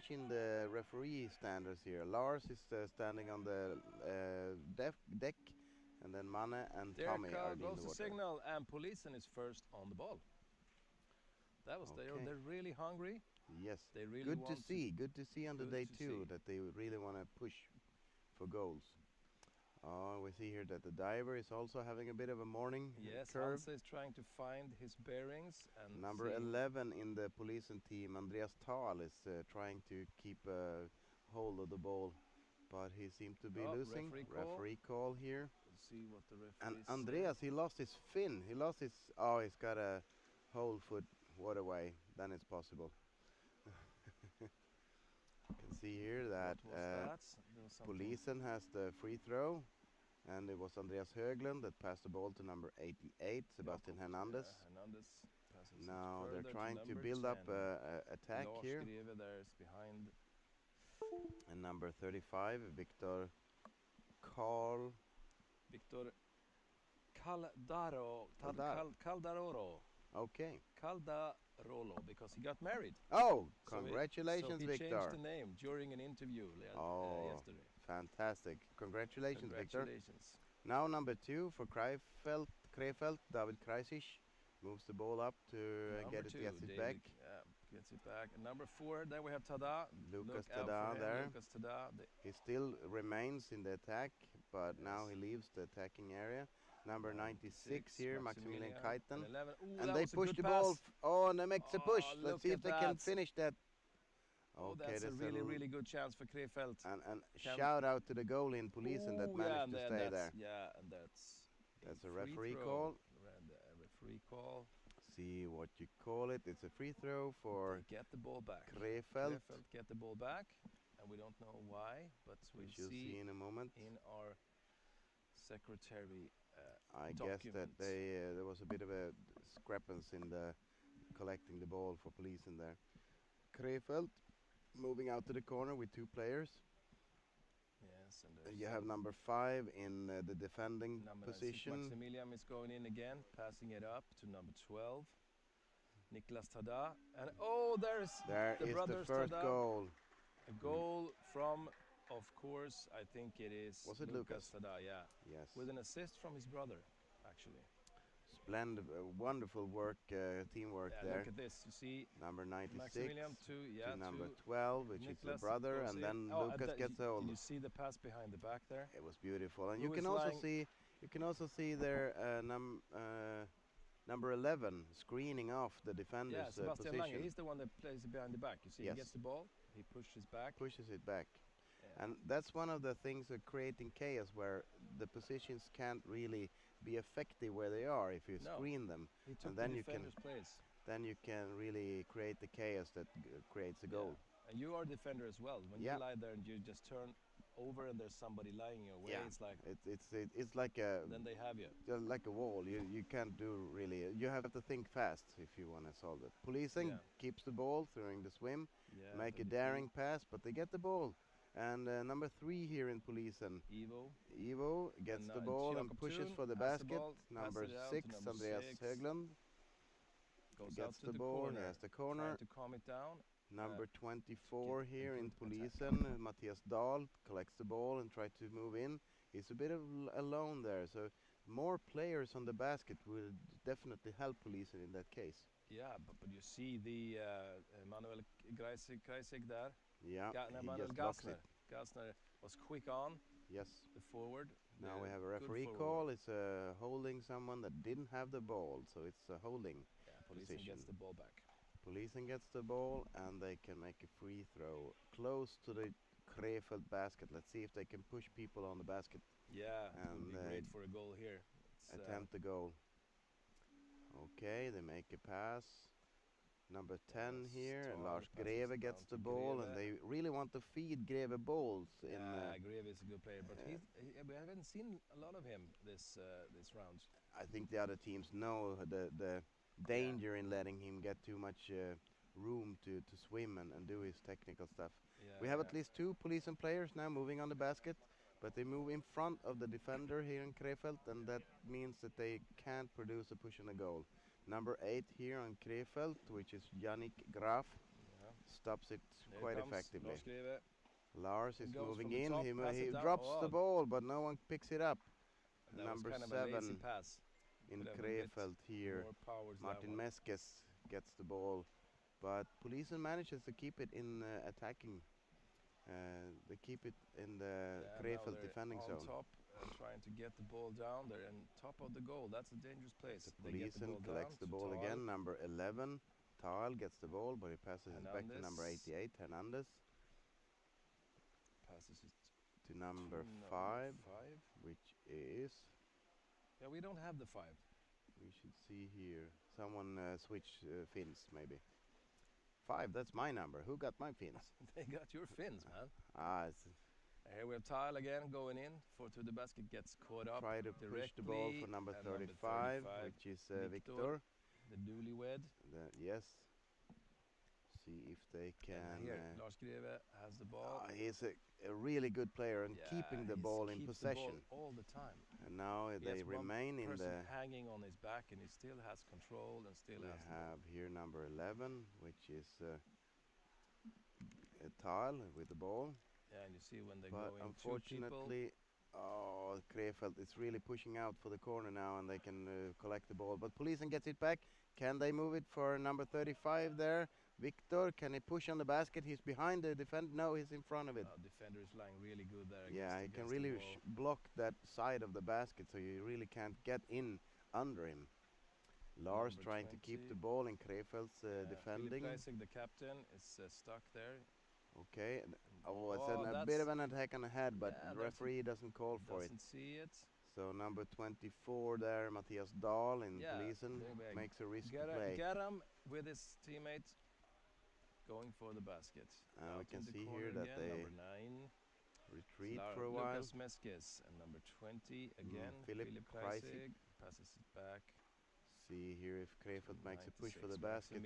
change in the referee standards here. Lars is standing on the deck, and then Manne and There Tommy are in goes the the water. signal, and Polisen is first on the ball. That was they're really hungry. Yes, they really good to see. Good to see on the day two that they really want to push for goals. We see here that the diver is also having a bit of a morning curve. Hans is trying to find his bearings. And number 11 in the Polisen team, Andreas Thal, is trying to keep a hold of the ball, but he seemed to be losing. Referee call here. Let's see what the referee And Andreas, he lost his fin. He lost his. Oh, he's got a whole foot waterway. Then it's possible. You can see here that Polisen has the free throw, and it was Andreas Höglund that passed the ball to number 88, Sebastian Hernandez. Hernandez passes now they're trying to build up an attack here. Greve there is behind. And number 35, Victor Caldaroro. Okay. Caldarolo, because he got married. Oh, congratulations, he Victor. changed the name during an interview yesterday. Fantastic. Congratulations, Victor. Congratulations. Now number 2 for Krefeld, David Kreisic moves the ball up to gets it back. Gets it back. And number 4, there we have Tada. Lucas Tada there. Lucas Tada. He still remains in the attack, but now he leaves the attacking area. Number 96 here, Maximilian Kaiten. And they push the ball. And they make the push. Let's see if they can finish that. That's a really good chance for Krefeld. And shout out to the goalie in Polisen that managed to stay there. Yeah, and that's a referee call. A referee call. See what you call it. It's a free throw for get the ball back. Krefeld get the ball back, and we don't know why, but we shall see in a moment in our secretary. I guess that there was a bit of a discrepancy in the collecting the ball for Polisen there. Krefeld moving out to the corner with 2 players. Yes, and you have number 5 in the defending position. Maximilian is going in again, passing it up to number 12, Niklas Tada. And there is the first Tada. goal. A goal from, of course, I think it is. Was it Lucas Tada? Yeah. Yes. With an assist from his brother, actually. Splendid, wonderful work, teamwork there. Look at this, you see. Number 96 Maximilian to number 12, which is the brother, and then Lucas gets the Did you see the pass behind the back there? It was beautiful, and you can also see there number 11 screening off the defender's Sebastian position. Lange, he's the one that plays it behind the back. You see, he gets the ball, he pushes it back. And that's one of the things of creating chaos, where the positions can't really be effective where they are if you screen them. And then you can really create the chaos that creates a goal. And you are a defender as well. When you lie there and you just turn over and there's somebody lying in your way, it's like it's like a then they have you. Like a wall. You can't do really. You have to think fast if you want to solve it. Polisen keeps the ball during the swim, make a daring pass, but they get the ball. And number 3 here in Polisen, Ivo gets the ball and pushes for the basket. Number 6, Andreas Höglund gets the ball. He has the corner. To calm it down. Number 24 here in Polisen, Matthias Dahl collects the ball and tries to move in. He's a bit alone there, so more players on the basket will definitely help Polisen in that case. Yeah, but you see the Manuel Kreisig there. Yeah, he Manuel just blocks it. Gassner was quick on. Yes. The forward. Now we have a referee call. It's holding someone that didn't have the ball, so it's a holding position. Polisen gets the ball back. Polisen gets the ball, and they can make a free throw close to the Krefeld basket. Let's see if they can push people on the basket. Yeah, it would be great for a goal here. Attempt the goal. Okay, they make a pass. Number 10 here, and Lars Greve gets the ball, and they really want to feed Greve balls. Greve is a good player, but we haven't seen a lot of him this round. I think the other teams know the danger in letting him get too much room to swim and do his technical stuff. We have at least 2 Polisen players now moving on the basket, but they move in front of the defender here in Krefeld, and that means that they can't produce a push and a goal. Number 8 here on Krefeld, which is Yannick Graf, stops it quite effectively. Lars is moving in. Top, he drops the ball, but no one picks it up. Number 7 in Krefeld here. Martin Meskes gets the ball, but Polisen manages to keep it in attacking. They keep it in the Krefeld defending zone. Top, trying to get the ball down there and top of the goal. That's a dangerous place. Polisen collects the ball again. Number 11, Tal gets the ball, but he passes it back to number 88, Hernandez. Passes it to number 5, which is... Yeah, we don't have the 5. We should see here. Someone switch fins, maybe. 5, that's my number. Who got my fins? They got your fins, man. Here we have Tile again going in to the basket, gets caught up. Try to push the ball for number 35, which is Victor. The newlywed. Yes. See if they can... Here, Lars Greve has the ball. He's a really good player and keeping the ball in possession. The ball all the time. And now they remain in the... hanging on his back, and he still has control and still has... We have here number 11, which is a Tal with the ball. Yeah, and you see when they're going unfortunately, Krefeld is really pushing out for the corner now, and they can collect the ball. But Polisen gets it back. Can they move it for number 35 there? Victor, can he push on the basket? He's behind the defender. No, he's in front of it. Defender is lying really good there. Yeah, he can really block that side of the basket, so you really can't get in under him. Lars trying to keep the ball in Krefeld's defending. The captain is stuck there. Okay. It's a bit of an attack on the head, but the referee doesn't call for it. Doesn't see it. So number 24 there, Matthias Dahl in Polisen, makes a risky play. Get him with his teammate going for the basket. We can see here that they number 9 retreat for a while. Lucas Meskes and number 20 again. Philip Kreisig passes it back. See here if Krefeld makes a push for the basket.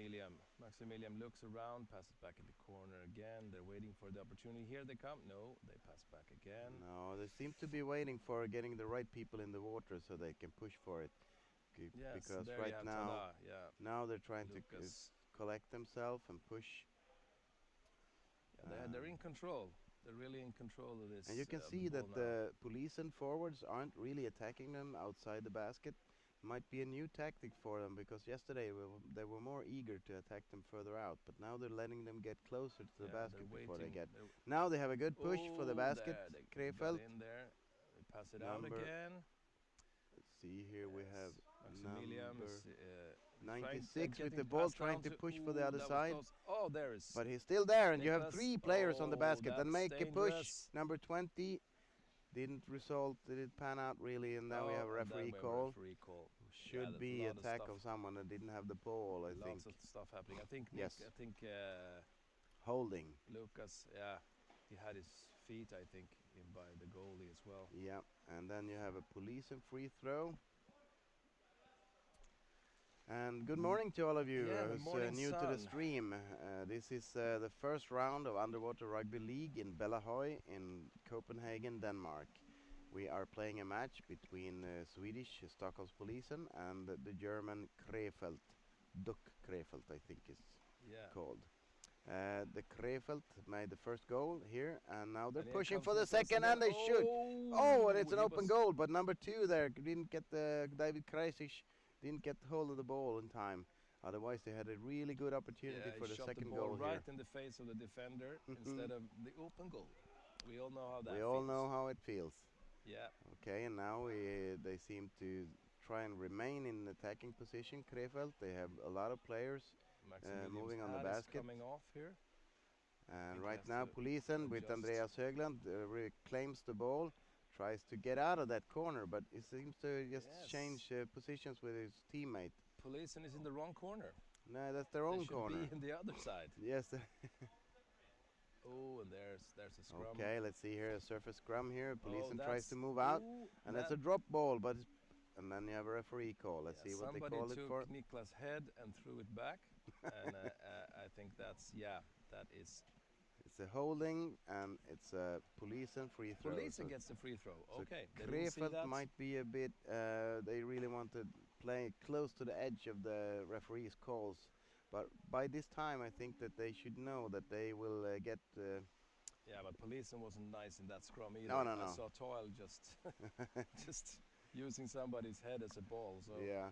Maximilian looks around, passes back in the corner again. They're waiting for the opportunity. Here they come. No, they pass back again. No, they seem to be waiting for getting the right people in the water so they can push for it. Because right now, now they're trying to collect themselves and push. Yeah, they're in control. They're really in control of this. And you can see that the Polisen forwards aren't really attacking them outside the basket. Might be a new tactic for them, because yesterday they were more eager to attack them further out, but now they're letting them get closer to the basket before they get. Now they have a good push for the basket. Krefeld in there. They pass it out again. Let's see here we have Maximilian number 96 with the ball trying to push for the other side. Oh, there is. But he's still there, and you have 3 players on the basket and make a push. Number 20. Didn't result, did it pan out really, and now we have a referee call. Should be attack of someone that didn't have the ball, I think. Lots of stuff happening. I think holding. Lucas, he had his feet, I think, in by the goalie as well. Yeah, and then you have a Polisen free throw. And good morning to all of you who's new to the stream. This is the first round of Underwater Rugby League in Bellahøj in Copenhagen, Denmark. We are playing a match between Swedish Stockholm's Polisen and the German Krefeld. Duck Krefeld, I think is called. The Krefeld made the first goal here, and now they're pushing for the second, and they shoot. Oh, and it's an open goal, but number 2 there didn't get David Kreisig. Didn't get hold of the ball in time. Otherwise, they had a really good opportunity for the second goal here. Right in the face of the defender instead of the open goal. We all know how that feels. We all know how it feels. Yeah. Okay, and now they seem to try and remain in attacking position. Krefeld, they have a lot of players moving on the basket. Coming off here. And right now, Polisen with Andreas Högland reclaims the ball. Tries to get out of that corner, but it seems to just change positions with his teammate. Polisen is in the wrong corner. No, that's their own corner. They should be in the other side. Yes. Oh, and there's a scrum. Okay, let's see here, a surface scrum here. Polisen tries to move out, and that's a drop ball, but and then you have a referee call. Let's see what they call it for. Somebody took Niklas' head and threw it back, and I think that is. It's a holding, and it's a Polisen free throw. Polisen gets the free throw. Okay. So Krefeld might be a bit. They really want to play close to the edge of the referee's calls, But by this time, I think that they should know that they will get. Yeah, but Polisen wasn't nice in that scrum either. No. I saw Toyle just just using somebody's head as a ball. So yeah.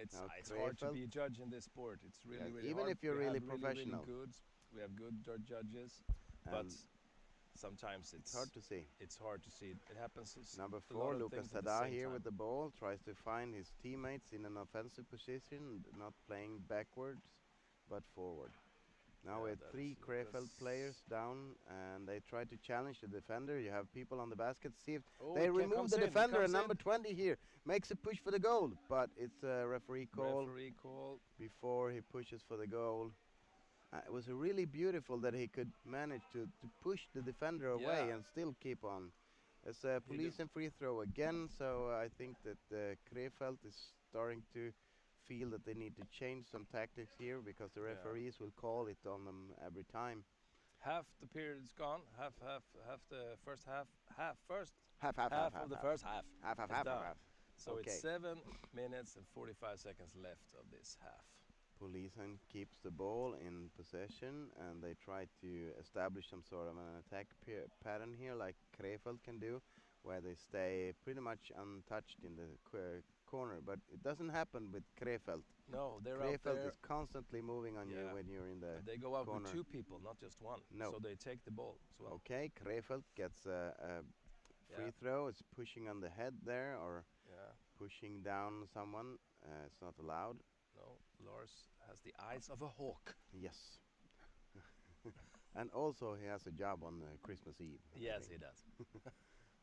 it's hard to be a judge in this sport. It's really really even hard. If you're we really have professional. We have good judges, but sometimes it's hard to see. It's hard to see. It happens. Number 4, Lucas Tada here with the ball, tries to find his teammates in an offensive position, not playing backwards, but forward. Now we have 3 Krefeld players down, and they try to challenge the defender. You have people on the basket. See if they remove the defender, and number 20 here makes a push for the goal, but it's a referee call before he pushes for the goal. It was really beautiful that he could manage to push the defender away and still keep on. It's a Polisen free throw again, so I think that Krefeld is starting to feel that they need to change some tactics here, because the referees will call it on them every time. Half the period is gone. Half the first half. Half of the first half. Half. So it's 7 minutes and 45 seconds left of this half. Polisen keeps the ball in possession, and they try to establish some sort of an attack pattern here, like Krefeld can do, where they stay pretty much untouched in the corner. But it doesn't happen with Krefeld. No, Krefeld is constantly moving on you when you're in the They go out corner. with 2 people, not just 1. No. So they take the ball as well. Okay, Krefeld gets a free throw. It's pushing on the head there, or pushing down someone. It's not allowed. No, Lars has the eyes of a hawk. Yes. And also he has a job on Christmas Eve. Yes, he does.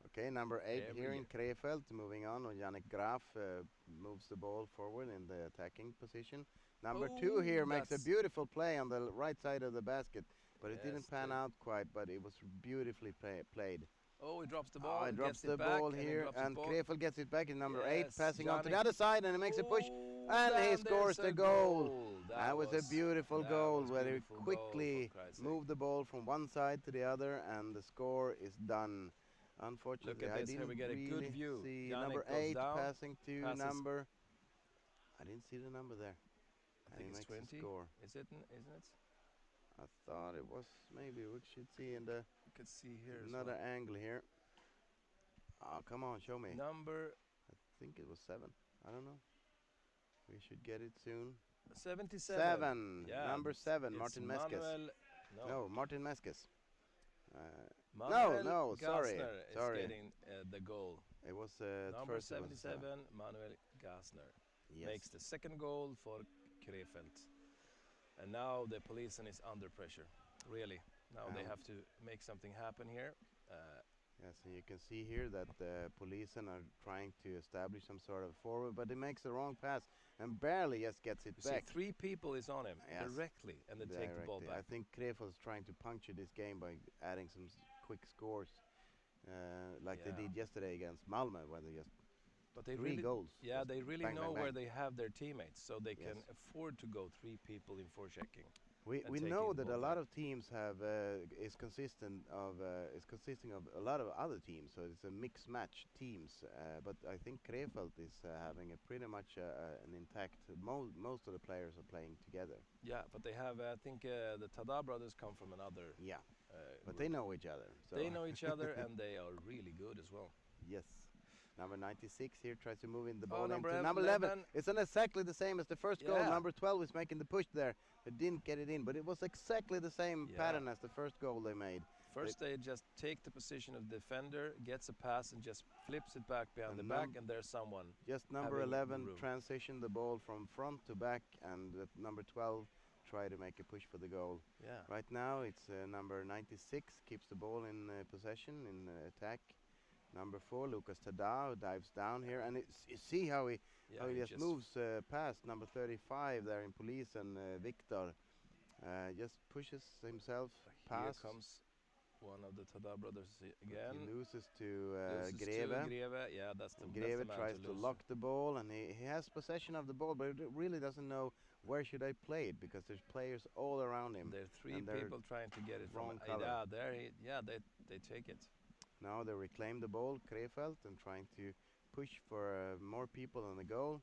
Okay, number 8 here in Krefeld, moving on. Yannick Graf moves the ball forward in the attacking position. Number 2 here makes a beautiful play on the right side of the basket, but it didn't pan out quite, but it was beautifully played. Oh, he drops the ball. He drops the ball here, and Krefeld gets it back in number 8, passing on to the other side, and he makes a push, and he scores the goal. That was a beautiful goal, where he quickly moved the ball from one side to the other, and the score is done. Unfortunately, I didn't really see number 8 passing to number. I didn't see the number there. I think it's 20. Score. Isn't it? I thought it was. Maybe we should see in the. You can see here another angle here. Oh, come on, show me. Number. I think it was 7. I don't know. We should get it soon. 77. Yeah, number 7, Martin Meskes. No, Martin Meskes. No, sorry. Is getting the goal. It was number 77, Manuel Gasner. Yes. Makes the second goal for Krefeld. And now the Polisen is under pressure, really. Now they have to make something happen here. Yes, and you can see here that the Polisen are trying to establish some sort of forward, but he makes the wrong pass and barely just gets it back. See, 3 people is on him directly, and they take the ball back. I think Krefeld is trying to puncture this game by adding some quick scores, like they did yesterday against Malmö, where they just but they 3 goals. Yeah, they really bang, know bang, where bang. they have their teammates, so they can afford to go 3 people in forechecking. We know that a lot of teams have is consisting of a lot of other teams, so it's a mixed match teams. But I think Krefeld is having a pretty much an intact. Most of the players are playing together. Yeah, but they have. I think the Tada brothers come from another. Yeah, but group. they know each other. So they know each other, and they are really good as well. Yes. Number 96 here tries to move in the ball number into number 11. It's not exactly the same as the first goal. Number 12 is making the push there. It didn't get it in, but it was exactly the same pattern as the first goal they made. First they just take the position of the defender, gets a pass, and just flips it back behind the back, and there's someone. Just number 11 transition the ball from front to back, and number 12 try to make a push for the goal. Yeah. Right now it's number 96 keeps the ball in possession, in attack. Number 4, Lucas Tada, dives down here, and you see how he just moves past number 35 there in Police, and Victor just pushes himself past. Here comes one of the Tada brothers again. He loses to Greve. Yeah, that's the Greve tries to lock the ball, and he has possession of the ball, but he really doesn't know where should I play it, because there's players all around him. There are 3 people trying to get it from they take it. Now they reclaim the ball, Krefeld, and trying to push for more people on the goal.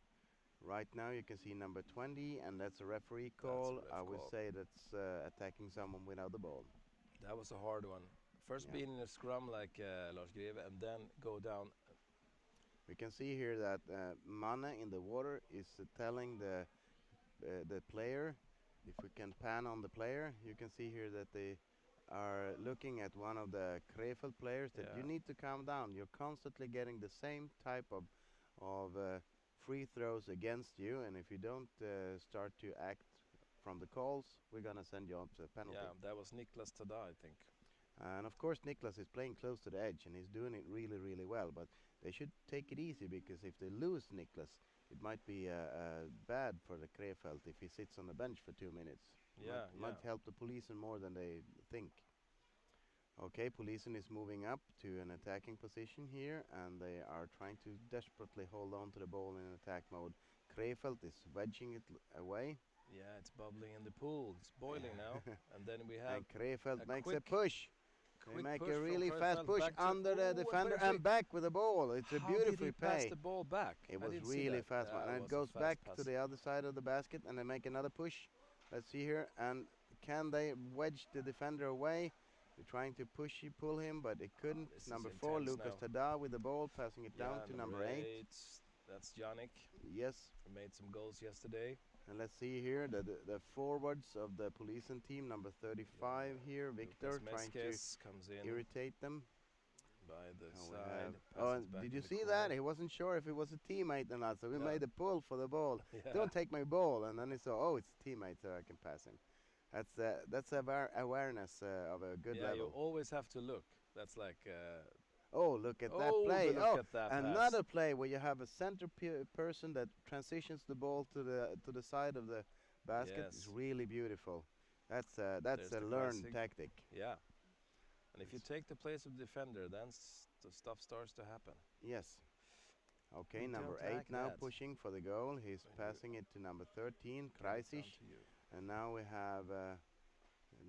Right now you can see number 20, and that's a referee call. I would say that's attacking someone without the ball. That was a hard one. First being in a scrum like Lars Greve, and then go down. We can see here that Manne in the water is telling the player. If we can pan on the player, you can see here that they are looking at one of the Krefeld players that you need to calm down. You're constantly getting the same type of free throws against you, and if you don't start to act from the calls, we're going to send you up to a penalty. Yeah, that was Niklas Tada, I think. And of course Niklas is playing close to the edge, and he's doing it really, really well, but they should take it easy, because if they lose Niklas, it might be bad for the Krefeld if he sits on the bench for 2 minutes. Might help the Polisen more than they think. Okay, Polisen is moving up to an attacking position here, and they are trying to desperately hold on to the ball in attack mode. Krefeld is wedging it away. Yeah, it's bubbling in the pool. It's boiling now. And then we have and Krefeld makes a push. They make a really fast push under the defender and back with the ball. It's a beautiful play. Pass the ball back? It was really fast, and it goes back to the other side of the basket, and they make another push. Let's see here, and can they wedge the defender away? They're trying to pull him, but they couldn't. Number 4, Lucas Tada with the ball, passing it down to number 8. That's Janik. Yes. He made some goals yesterday. And let's see here the forwards of the Polisen team, number 35 here, Victor, trying to comes in irritate them. By the side. Oh, did you see that? He wasn't sure if it was a teammate or not, so we made a pull for the ball. Don't take my ball, and then he saw, oh, it's a teammate, so I can pass him. That's awareness of a good level. You always have to look. That's like. Oh, look at that play! Another play where you have a center person that transitions the ball to the side of the basket. It's really beautiful. That's a learned tactic. Yeah. And if you take the place of the defender, then the stuff starts to happen. Yes. Okay, number 8 now pushing for the goal. He's passing it to number 13, Kreisic. And now we have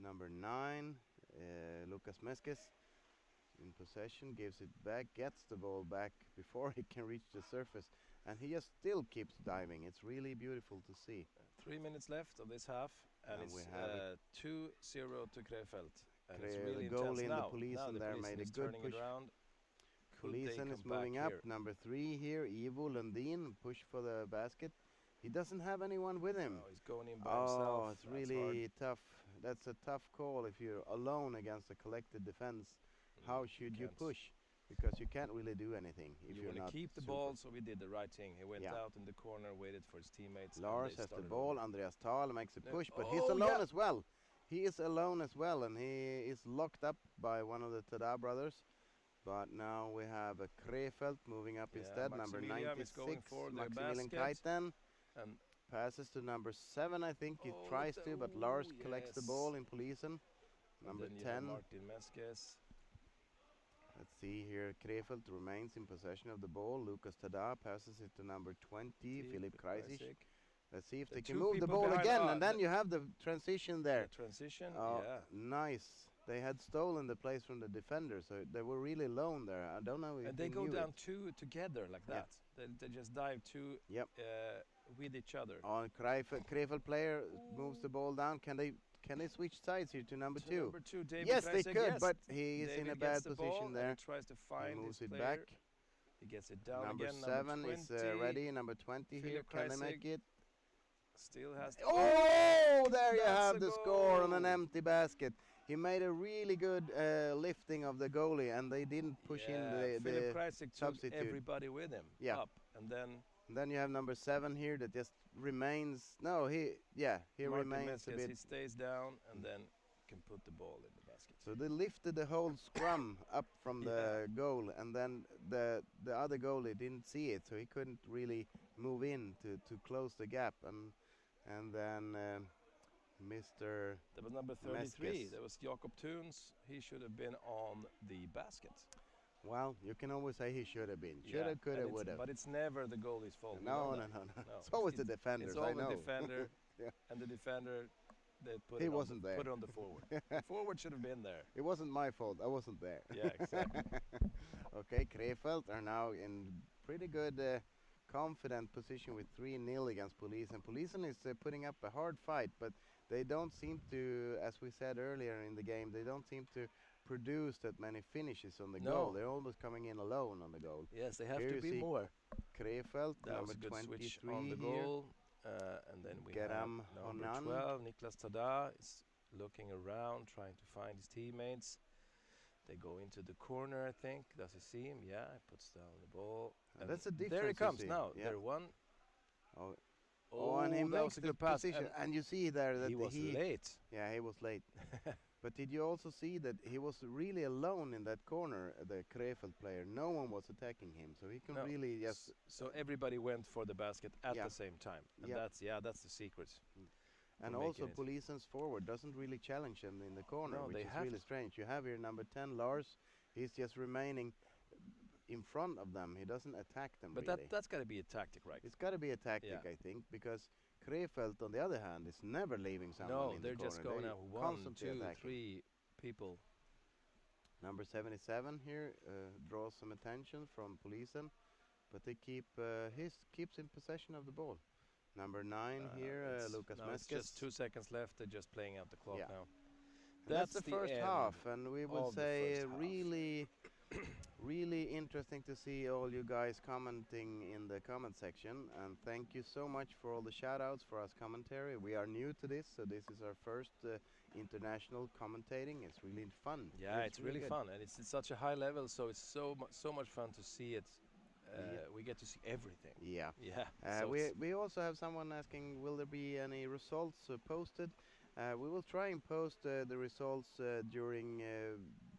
number 9, Lucas Meskes, in possession, gives it back, gets the ball back before he can reach the surface. And he just still keeps diving. It's really beautiful to see. 3 minutes left of this half, and it's 2-0 to Krefeld. And it's really goal in now. The Polisen there made a good push. Polisen is moving up. Number 3 here, Ivo Lundin, push for the basket. He doesn't have anyone with him. He's going in by himself. Oh, it's really tough. That's a tough call if you're alone against a collected defense. How should you push? Because you can't really do anything if you're not. You want to keep the ball, so we did the right thing. He went out in the corner, waited for his teammates. Lars has the ball. Andreas Thal makes a push, but he's alone as well. He is alone as well, and he is locked up by one of the Tada brothers. But now we have a Krefeld moving up instead, number 96, Maximilian Kaiten. And passes to number 7, I think he tries to, but Lars collects the ball in Polisen. Number 10. Martin Meskes. Let's see here, Krefeld remains in possession of the ball. Lucas Tada passes it to number 20, Philip Kreisic. Let's see if they can move the ball again, and then you have the transition there. Transition, nice. They had stolen the place from the defender, so they were really alone there. I don't know if and they go down 2 together like that. They just dive 2 with each other. Krefeld player moves the ball down. Can they switch sides here to number 2? Number 2, David yes, Kreisig, they could, but he is in a bad position there. He tries to find moves his it player. back. He gets it down number again. 7 is ready. Number 20 here. Can they make it? Still has to there you have the score on an empty basket. He made a really good lifting of the goalie, and they didn't push in the Philip Kreisig substitute. Took everybody with him up, and then you have number 7 here that just remains. No, he remains a bit. He stays down and then can put the ball in the basket. So they lifted the whole scrum up from the goal, and then the other goalie didn't see it, so he couldn't really move in to close the gap, and then Mr. That was number 33. Meskes. That was Jakob Thuns. He should have been on the basket. Well, you can always say he should have been. Should have, could have, would have. But it's never the goalie's fault. No. It's always the defender. It's always the defender, and the defender. He wasn't there. Put it on the forward. The forward should have been there. It wasn't my fault. I wasn't there. Yeah, exactly. Okay, Krefeld are now in pretty good confident position with 3-0 against Polisen. Polisen is putting up a hard fight, but they don't seem to, as we said earlier in the game, they don't seem to produce that many finishes on the goal. They're almost coming in alone on the goal. Yes, they have to be more. Krefeld, that number was a good 23 switch on the goal. And then we have number 12, Niklas Tada, is looking around, trying to find his teammates. They go into the corner, I think. Does he see him? Yeah, he puts down the ball. And that's a difference. There he comes now. Yeah. They're one. And he makes the position. And you see there that he was late. Yeah, he was late. But did you also see that he was really alone in that corner, the Krefeld player? No one was attacking him, so he can really just... So everybody went for the basket at the same time. And that's the secret. And also Polisen's forward doesn't really challenge him in the corner, which is really strange. You have here number 10, Lars. He's just remaining in front of them. He doesn't attack them really. But that's got to be a tactic, right? It's got to be a tactic, I think, because Krefeld, on the other hand, is never leaving someone in the corner. No, they're just going out 1, 2, 3 people. Number 77 here draws some attention from Polisen, but they keeps in possession of the ball. Number 9 here, Lucas Meskes. It's just 2 seconds left. They're just playing out the clock now. That's the first half, and we would say really interesting to see all you guys commenting in the comment section. And thank you so much for all the shout-outs for us commentary. We are new to this, so this is our first international commentating. It's really fun. Yeah, it's really fun, and it's at such a high level, so it's so much fun to see it. We get to see everything. Yeah. So we also have someone asking, will there be any results posted? We will try and post the results during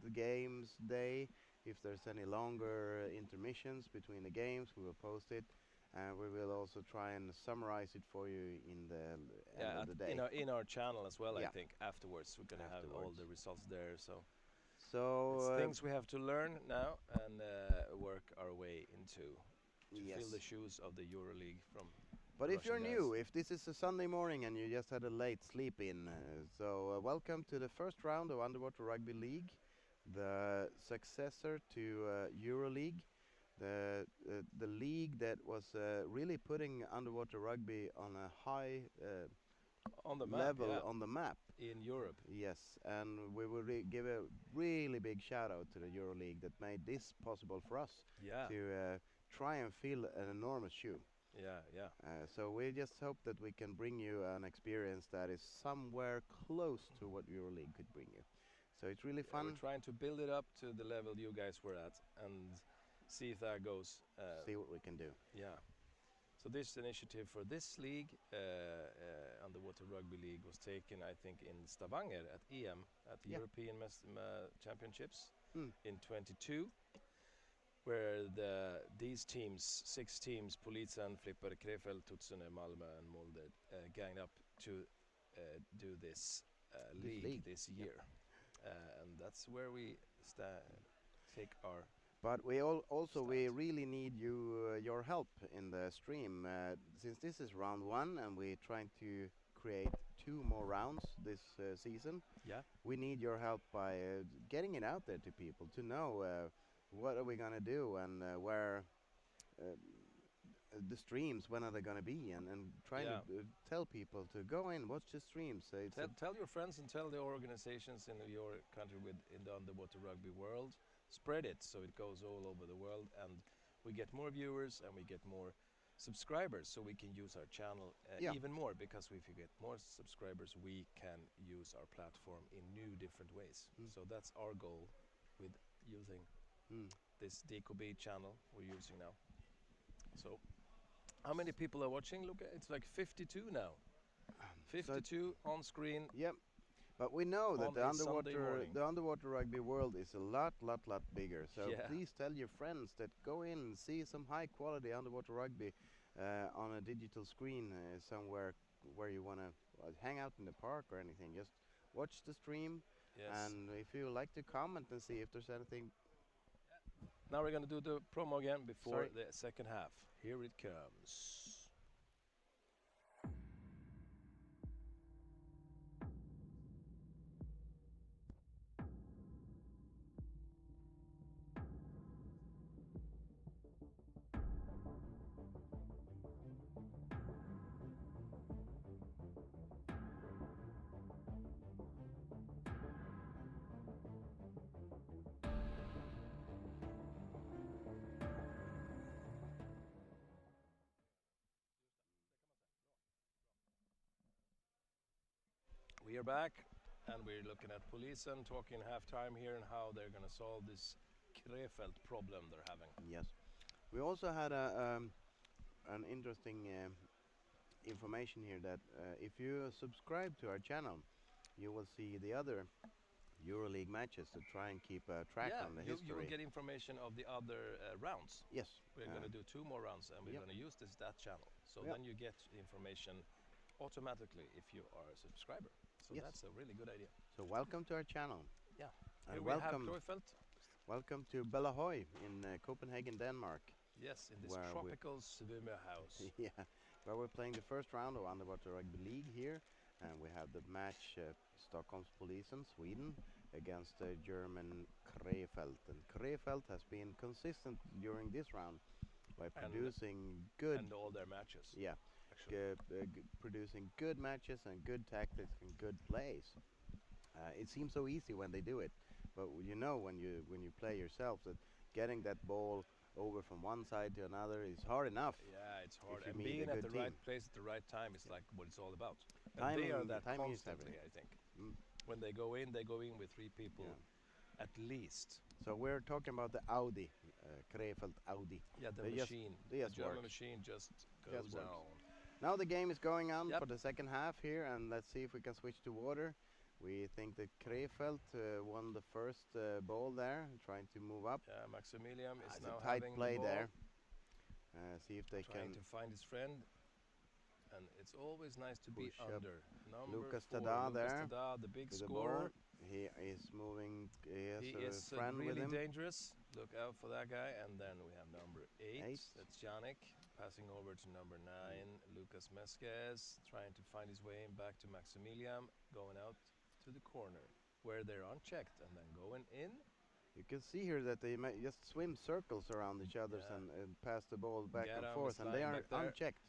the games day. If there's any longer intermissions between the games, we will post it. We will also try and summarize it for you in the end of the day. In our channel as well, I think, afterwards. We're going to have all the results there. So it's things we have to learn now and work our way into to fill the shoes of the EuroLeague from. But if you're new, if this is a Sunday morning and you just had a late sleep in, welcome to the first round of Underwater Rugby League, the successor to EuroLeague, the league that was really putting underwater rugby on a high on the level on the map in Europe. Yes, and we will give a really big shout out to the EuroLeague that made this possible for us to try and fill an enormous shoe. So we just hope that we can bring you an experience that is somewhere close to what EuroLeague could bring you. So it's really fun. We're trying to build it up to the level you guys were at and see if that goes. See what we can do. Yeah. So this initiative for this league, Underwater Rugby League, was taken, I think, in Stavanger at EM, at the European Championships in 22, where these teams, 6 teams, Polisen, Flipper, Krefeld, Tutsune, Malmö and Molde, ganged up to do this league this year. And that's where we take our... But we we really need your help in the stream. Since this is round 1 and we're trying to create 2 more rounds this season, we need your help by getting it out there to people to know what are we going to do and where the streams, when are they going to be, and trying to tell people to go in, watch the streams. Tell your friends and tell the organizations in your country in the underwater rugby world. Spread it so it goes all over the world, and we get more viewers and we get more subscribers, so we can use our channel even more, because if you get more subscribers we can use our platform in new different ways. So that's our goal with using this DKB channel we're using now. So how many people are watching? Look, it's like 52 now. 52 on screen. Yep. But we know that the underwater rugby world is a lot bigger. So please tell your friends that go in and see some high quality underwater rugby on a digital screen somewhere where you want to hang out in the park or anything. Just watch the stream, and if you like to comment and see if there's anything. Now we're going to do the promo again before the second half. Here it comes. We are back, and we're looking at Polisen, talking halftime here and how they're going to solve this Krefeld problem they're having. Yes. We also had an interesting information here that if you subscribe to our channel, you will see the other EuroLeague matches to try and keep track on the history. You will get information of the other rounds. Yes. We're going to do 2 more rounds, and we're going to use that channel. So then you get information automatically if you are a subscriber. So that's a really good idea. So welcome to our channel. Yeah. And here we have Krefeld. Welcome to Bellahøy in Copenhagen, Denmark. Yes, in this tropical swimmer house. Yeah, where we're playing the first round of Underwater Rugby League here. And we have the match Stockholm's Polisen, Sweden, against German Krefeld. And Krefeld has been consistent during this round by producing good... And all their matches. Yeah. Producing good matches and good tactics and good plays. It seems so easy when they do it, but you know when you play yourself that getting that ball over from one side to another is hard enough. Yeah, it's hard. And being at the right place at the right time is like what it's all about. And timing, they are that timing constantly, I think. When they go in with 3 people at least. So we're talking about the Audi, Krefeld Audi. Yeah, the machine. The German machine just goes down. Now the game is going on for the second half here, and let's see if we can switch to water. We think that Krefeld won the first ball there, trying to move up. Yeah, Maximilian is now a tight having play the ball. there. See if they trying to find his friend, and it's always nice to be under. Lucas Tada there, Tada, the big scorer. He is moving. He is a friend really with him. Dangerous. Look out for that guy. And then we have number 8. That's Janik. Passing over to number 9, Lucas Mesquez, trying to find his way back to Maximilian, going out to the corner, where they're unchecked, and then going in. You can see here that they just swim circles around each other and pass the ball back and forth, and they are unchecked.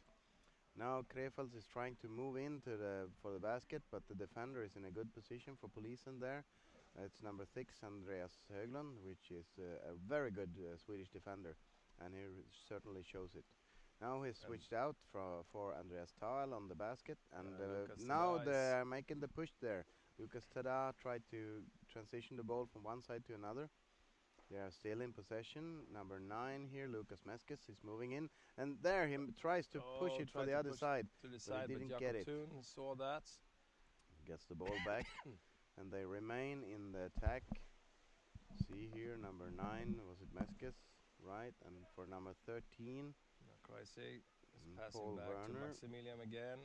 Now Krefeld is trying to move into for the basket, but the defender is in a good position for Polisen there. It's number 6, Andreas Höglund, which is a very good Swedish defender, and he certainly shows it. Now he's switched out for Andreas Tahl on the basket, and now they're making the push there. Lucas Tada tried to transition the ball from one side to another. They are still in possession. Number 9 here, Lucas Mesquez, is moving in, and there he tries to push it for the other side, but he didn't get it. Saw that. Gets the ball back, and they remain in the attack. See here, number 9, was it Mesquez? Right, and for number 13, Kreisig is passing back to Maximilian again.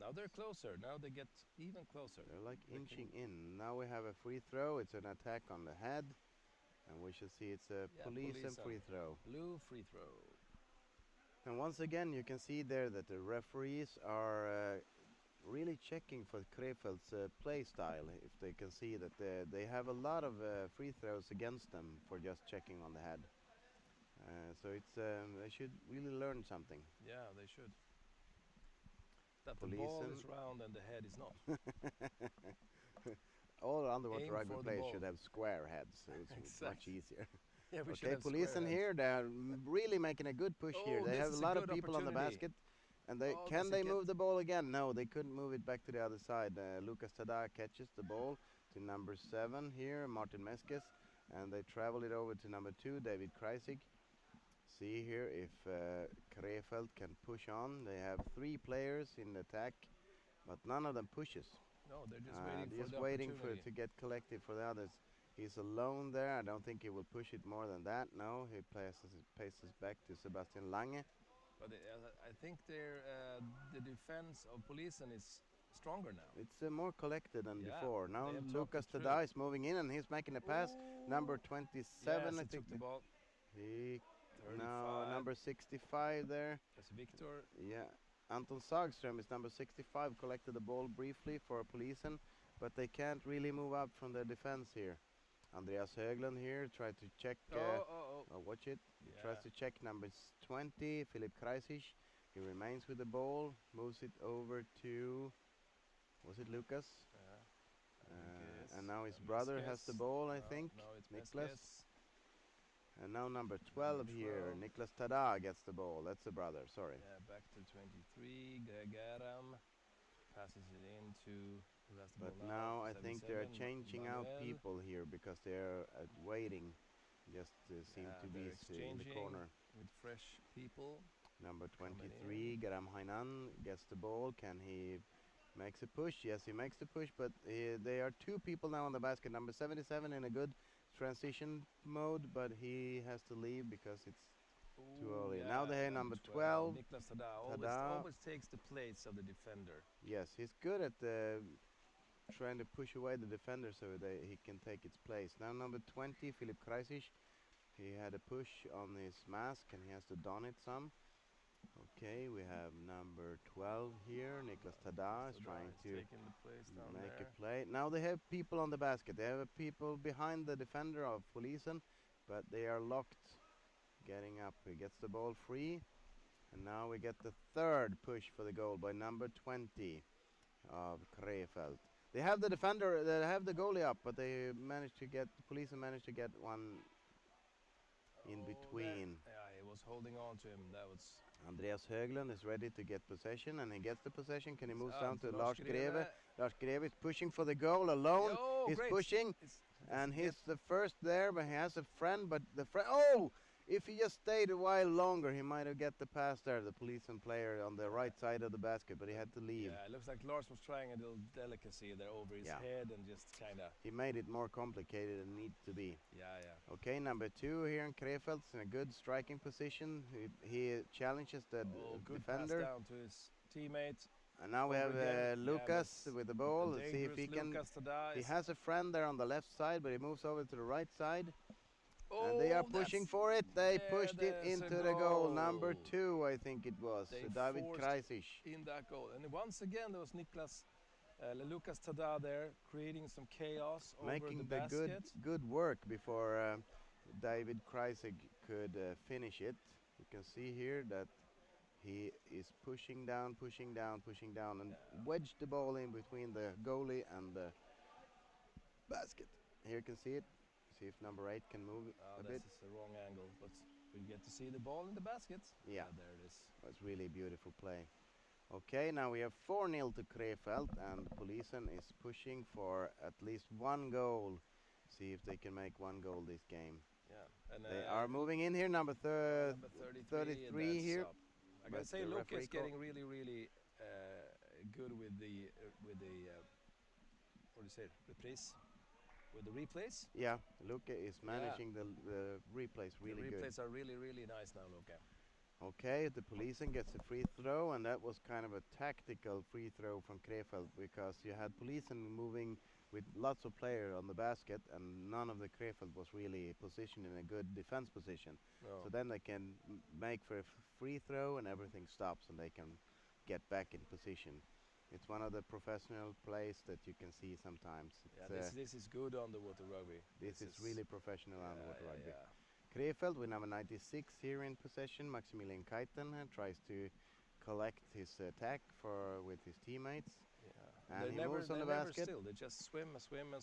Now they're closer. Now they get even closer. They're like inching in. Now we have a free throw. It's an attack on the head. And we should see it's a Polisen free throw. Blue free throw. And once again, you can see there that the referees are really checking for Krefeld's play style. If they can see that they have a lot of free throws against them for just checking on the head. So it's they should really learn something. Yeah, they should. That the ball is round and the head is not. All underwater rugby players should have square heads, so it's much easier. Yeah, we should have Polisen here, they're really making a good push here. They have a lot of people on the basket. And can they move the ball again? No, they couldn't move it back to the other side. Lucas Tada catches the ball to number 7 here, Martin Mesquez. And they travel it over to number 2, David Kreisig. See here if Krefeld can push on. They have 3 players in the attack, but none of them pushes. No, they're just waiting to get collected for the others. He's alone there. I don't think he will push it more than that. No, he passes back to Sebastian Lange. But I think the defense of Polisen is stronger now. It's more collected than before. Now Lucas Tada is moving in and he's making a pass. Number 27, I think. Took the ball. Now number 65 there. That's Victor. Yeah. Anton Sagström is number 65, collected the ball briefly for Polisen, but they can't really move up from the defense here. Andreas Höglund here tried to check. Watch it. He tries to check number 20, Philip Kreisig. He remains with the ball, moves it over to, was it Lucas? And now his brother has the ball, I think, Niklas. And now number 12 here, Niklas Tada gets the ball. That's the brother, sorry. Yeah, back to 23, Gregaram. Passes it into. But now I think they're changing out people here because they're waiting. Just seem to be in the corner. With fresh people. Number 23, Garam Hainan gets the ball. Can he makes a push? Yes, he makes the push, but there are two people now on the basket. Number 77 in a good transition mode, but he has to leave because it's too early. Yeah, now they have number 12. Niklas Tada always takes the place of the defender. Yes, he's good at trying to push away the defender so that he can take its place. Now number 20, Filip Krajcic. He had a push on his mask and he has to don it some. Okay, we have number 12 here. Niklas Tada is trying to make a play. Now they have people on the basket. They have people behind the defender of Polisen, but they are locked. Getting up, he gets the ball free. And now we get the third push for the goal by number 20 of Krefeld. They have the defender, they have the goalie up, but they managed to get, Polisen managed to get one in between. He was holding on to him. That was Andreas Höglund is ready to get possession, and he gets the possession. Can he move down to Lars Greve? Lars Greve is pushing for the goal alone. He's pushing, and he's the first there, but he has a friend, but the friend, if he just stayed a while longer, he might have get the pass there, the Polisen player on the right side of the basket, but he had to leave. Yeah, it looks like Lars was trying a little delicacy there over his head and just kind of... He made it more complicated than it needs to be. Yeah. Okay, number 2 here in Krefeld in a good striking position. He challenges the defender. Pass down to his teammate. And now we have Lucas with the ball. Let's see if he can... He has a friend there on the left side, but he moves over to the right side. And they are pushing for it. They pushed it into the goal. Number 2, I think it was. David Krajcic. In that goal. And once again, there was Lucas Tada there, creating some chaos over the basket. Making the good work before David Krajcic could finish it. You can see here that he is pushing down, and wedged the ball in between the goalie and the basket. Here you can see it. See if number 8 can move a bit. This is the wrong angle, but we get to see the ball in the basket. Yeah, there it is. That's really beautiful play. Okay, now we have 4-0 to Krefeld, and Polisen is pushing for at least one goal. See if they can make one goal this game. Yeah, and they are moving in here. Number 33 here. I gotta say, Luke is getting really good with the what do you say, reprise. With the replays? Yeah, Luke is managing the replays really good. The replays are really nice now, Luke. Okay, the Polisen gets a free throw, and that was kind of a tactical free throw from Krefeld because you had Polisen moving with lots of players on the basket, and none of the Krefeld was really positioned in a good defense position. So then they can make for a free throw, and everything stops, and they can get back in position. It's one of the professional plays that you can see sometimes. This is good underwater rugby. This is really professional underwater rugby. Yeah. Krefeld with number 96 here in possession. Maximilian Keiten tries to collect his attack with his teammates. Yeah. And he moves on the basket. They just swim.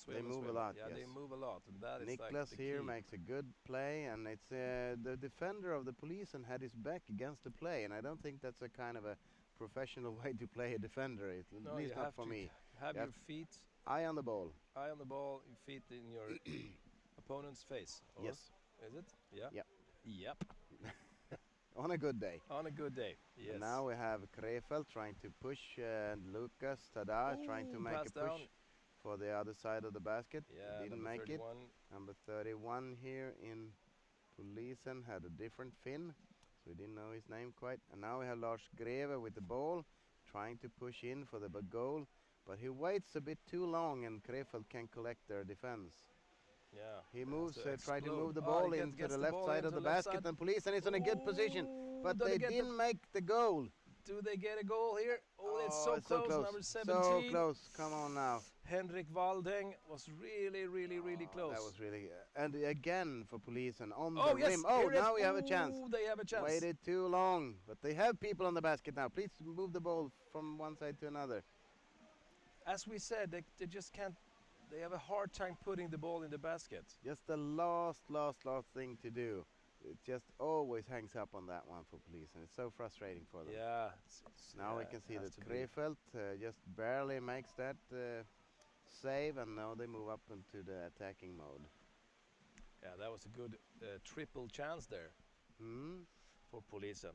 They move a lot. Yeah, yes. they move a lot. And that Niklas is here makes a good play, and it's the defender of the Polisen had his back against the play, and I don't think that's a kind of a professional way to play a defender. At least not for me. Have your feet eye on the ball. Eye on the ball, your feet in your opponent's face. Yes. Is it? Yeah. Yep. On a good day. On a good day. Yes. And now we have Krefeld trying to push, and Lucas Tada trying to make a push for the other side of the basket. Yeah, didn't make it. Number 31 here in Polisen had a different fin, so we didn't know his name quite. And now we have Lars Greve with the ball, trying to push in for the goal, but he waits a bit too long, and Krefeld can collect their defense. Yeah. He moves, trying to move the ball into the left side of the basket, and Polisen is in a good position, but they didn't make the goal. Do they get a goal here? Oh, it's so close. Number 17. So close. Come on now. Henrik Waldeng was really close. That was really... and again for Polisen on the rim. Oh, now we have a chance. They have a chance. Waited too long, but they have people on the basket now. Please move the ball from one side to another. As we said, they just can't... They have a hard time putting the ball in the basket. Just the last thing to do. it just always hangs up on that one for police, and it's so frustrating for them. Yeah. Now we can see that Krefeld just barely makes that save, and now they move up into the attacking mode. Yeah, that was a good triple chance there for Polisen.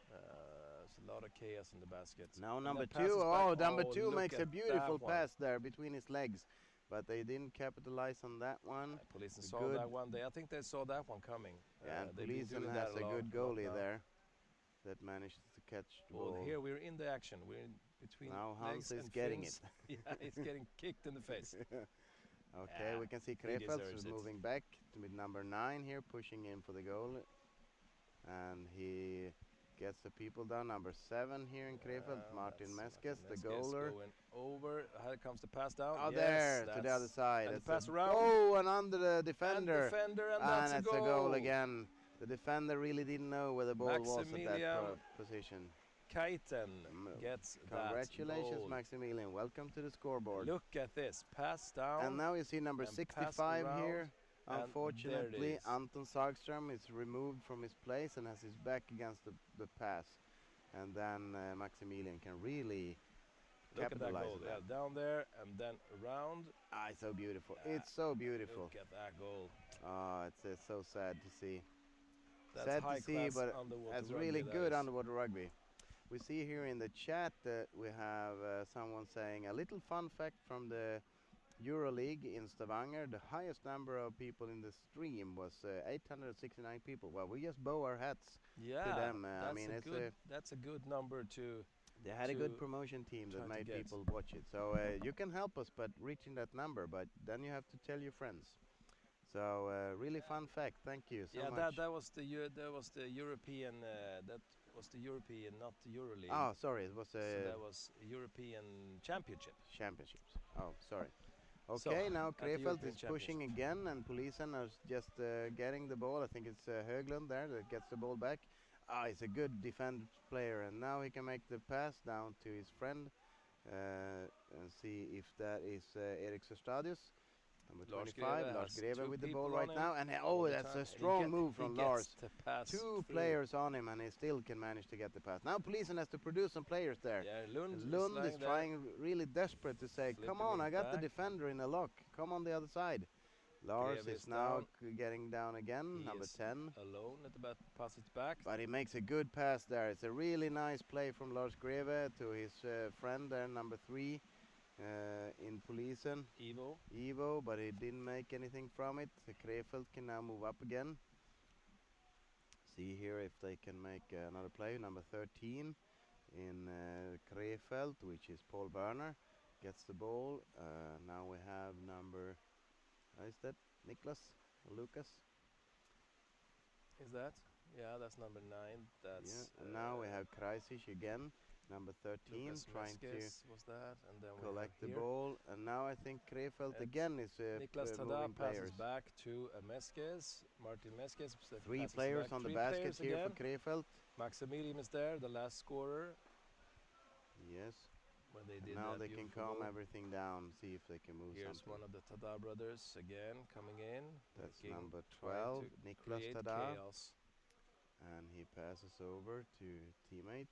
There's a lot of chaos in the basket. Now number two, number two makes a beautiful pass there between his legs, but they didn't capitalize on that one. Polisen saw that one. I think they saw that one coming. Yeah, and Polisen has a good goalie there that managed to catch the ball. Here we're in the action. We're in between now Hans legs is getting fins. Yeah, he's getting kicked in the face. Okay, we can see Krefeld moving back with number 9 here, pushing in for the goal. And he gets the people down. Number 7 here in Krefeld, Martin Meskes, the goaler. Going over, here comes the pass down. Oh, there, to the other side. And the pass around. Oh, and under the defender. And that's a goal again. The defender really didn't know where the ball was at that position. Kaiten gets Congratulations, goal. Maximilian. Welcome to the scoreboard. Look at this. Pass down. And now you see number 65 here. Unfortunately, Anton Sagström is removed from his place and has his back against the pass. And then Maximilian can really capitalize on that. Yeah, down there and then around. It's so beautiful. It's so beautiful. Look at that goal. It's so sad to see. That's sad to see, but that's really good underwater rugby. We see here in the chat that we have someone saying a little fun fact from the UWRLeague in Stavanger. The highest number of people in the stream was 869 people. Well, we just bow our hats to them. I mean, that's a good number to. They had a good promotion team that made people watch it. So you can help us, but reaching that number. But then you have to tell your friends. So really fun fact. Thank you so much. That was the European. That was the European, not the EuroLeague. Oh, sorry, it was so that was European Championships. Oh, sorry. Okay, so now Krefeld is pushing again, and Polisen are just getting the ball. I think it's Höglund there that gets the ball back. He's a good defense player, and now he can make the pass down to his friend and see if that is Erik Sörstadius. Number 25, Lars Greve with the ball right now. And that's a strong move from Lars. 2 players on him, and he still can manage to get the pass. Now Polisen has to produce some players there. Yeah, Lund is trying really desperate to say, come on, I got the defender in a lock. Come on the other side. Lars is now getting down again, number 10. Alone at the back, passes back. But he makes a good pass there. It's a really nice play from Lars Greve to his friend there, number 3. In Polisen, Ivo, but he didn't make anything from it. The Krefeld can now move up again. See here if they can make another play. Number 13 in Krefeld, which is Paul Werner, gets the ball. Now we have number, is that Niklas or Lucas? Is that? Yeah, that's number 9. That's. And now we have Kreisic again. Number 13 trying to and then collect the ball, and now I think Krefeld again is Niklas Tada passes back to Meskes, Martin Meskes. 3 players on the basket here for Krefeld. Maximilian is there, the last scorer. Yes. When they did now they can calm everything down, see if they can move something. Here's one of the Tada brothers again coming in. That's number 12, Niklas Tada. And he passes over to teammate.